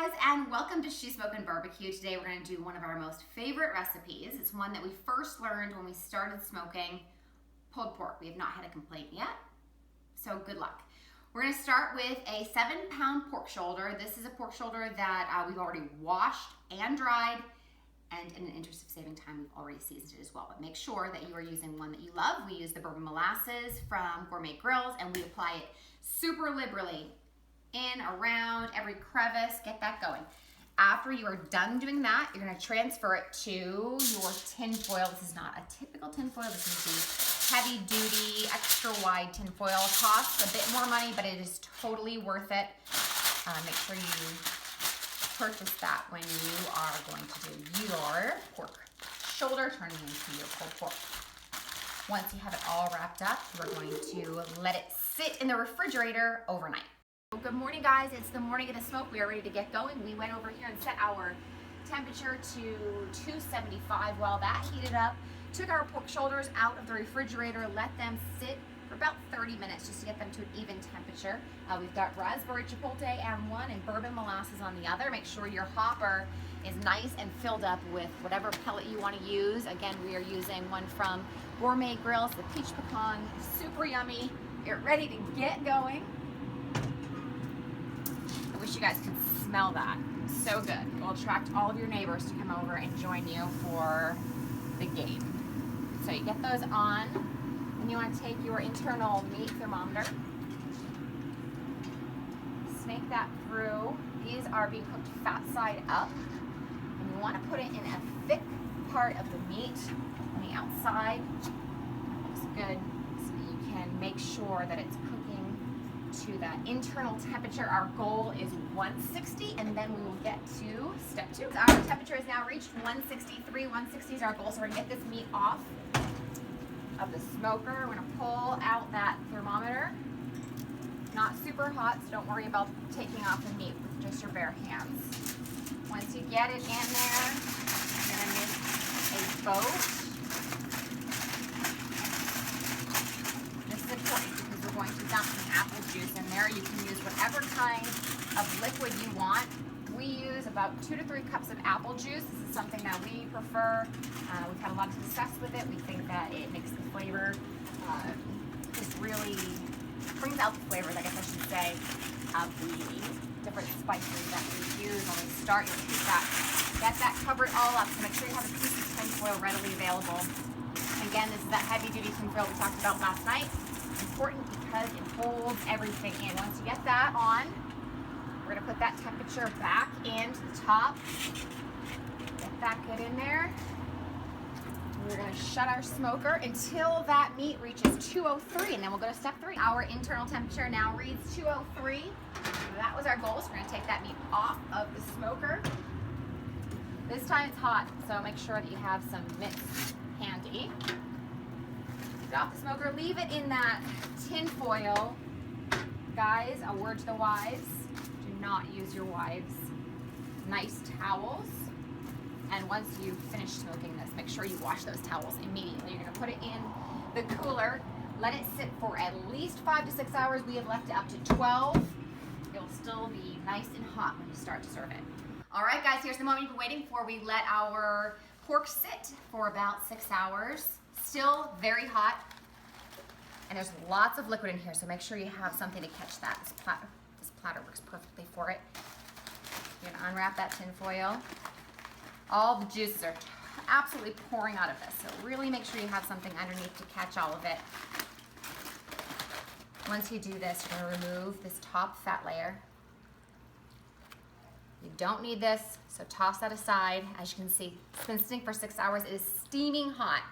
guys, and welcome to Smokin BBQ. Today we're going to do one of our most favorite recipes. It's one that we first learned when we started smoking, pulled pork. We have not had a complaint yet, so good luck. We're going to start with a 7-pound pork shoulder. This is a pork shoulder that we've already washed and dried, and in the interest of saving time, we've already seasoned it as well. But make sure that you are using one that you love. We use the bourbon molasses from Gourmet Grills, and we apply it super liberally in, around, every crevice. Get that going. After you are done doing that, you're going to transfer it to your tin foil. This is not a typical tin foil. This is the heavy duty, extra wide tin foil. It costs a bit more money, but it is totally worth it. Make sure you purchase that when you are going to do your pork shoulder turning into your pulled pork. Once you have it all wrapped up, we're going to let it sit in the refrigerator overnight. Good morning, guys. It's the morning of the smoke. We are ready to get going. We went over here and set our temperature to 275 while that heated up. Took our pork shoulders out of the refrigerator, let them sit for about 30 minutes just to get them to an even temperature. We've got raspberry chipotle on one and bourbon molasses on the other. Make sure your hopper is nice and filled up with whatever pellet you want to use. Again, we are using one from Gourmet Grills, the peach pecan, super yummy. Get ready to get going. I wish you guys could smell that. So good. It will attract all of your neighbors to come over and join you for the game. So you get those on, and you want to take your internal meat thermometer, snake that through. These are being cooked fat side up, and you want to put it in a thick part of the meat on the outside. Looks good, so that you can make sure that it's cooking to that internal temperature. Our goal is 160, and then we will get to step 2. Our temperature is now reached 163. 160 is our goal, so we're going to get this meat off of the smoker. We're going to pull out that thermometer. Not super hot, so don't worry about taking off the meat with just your bare hands. Once you get it in there, you're going to make a boat. This is important because we're going to dump some apple juice in there. You can use whatever kind of liquid you want. We use about 2 to 3 cups of apple juice. This is something that we prefer. We've had a lot of success with it. We think that it makes the flavor just really brings out the flavors, I guess I should say, of the different spices that we use when we start. You'll keep that, get that covered all up. So make sure you have a piece of tin foil readily available. Again, this is that heavy duty tin foil we talked about last night. Important because it holds everything in. Once you get that on, we're going to put that temperature back into the top. Get that good in there. We're going to shut our smoker until that meat reaches 203, and then we'll go to step 3. Our internal temperature now reads 203. That was our goal, so we're going to take that meat off of the smoker. This time it's hot, so make sure that you have some mitts handy. Drop the smoker, leave it in that tin foil. Guys, a word to the wives, do not use your wives' nice towels. And once you finish smoking this, make sure you wash those towels immediately. You're gonna put it in the cooler, let it sit for at least 5 to 6 hours. We have left it up to 12. It'll still be nice and hot when you start to serve it. All right, guys, here's the moment you've been waiting for. We let our pork sit for about 6 hours. Still very hot, and there's lots of liquid in here, so make sure you have something to catch that. This platter works perfectly for it. You're gonna unwrap that tin foil. All the juices are absolutely pouring out of this, so really make sure you have something underneath to catch all of it. Once you do this, you're gonna remove this top fat layer. You don't need this, so toss that aside. As you can see, it's been sitting for 6 hours. It is steaming hot.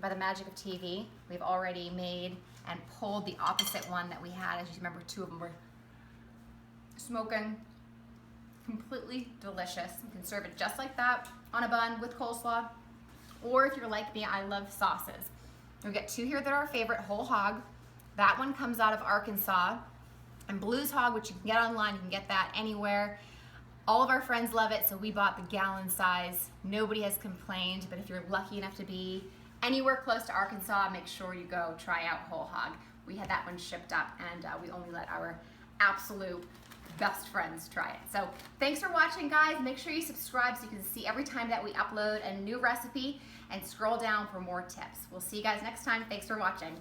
By the magic of TV, we've already made and pulled the opposite one that we had. As you remember, 2 of them were smoking. Completely delicious. You can serve it just like that on a bun with coleslaw, or if you're like me, I love sauces. We get 2 here that are our favorite, whole hog. That one comes out of Arkansas, and Blues Hog, which you can get online. You can get that anywhere. All of our friends love it, so we bought the gallon size. Nobody has complained, but if you're lucky enough to be anywhere close to Arkansas, make sure you go try out whole hog. We had that one shipped up, and we only let our absolute best friends try it. So thanks for watching, guys. Make sure you subscribe so you can see every time that we upload a new recipe, and scroll down for more tips. We'll see you guys next time. Thanks for watching.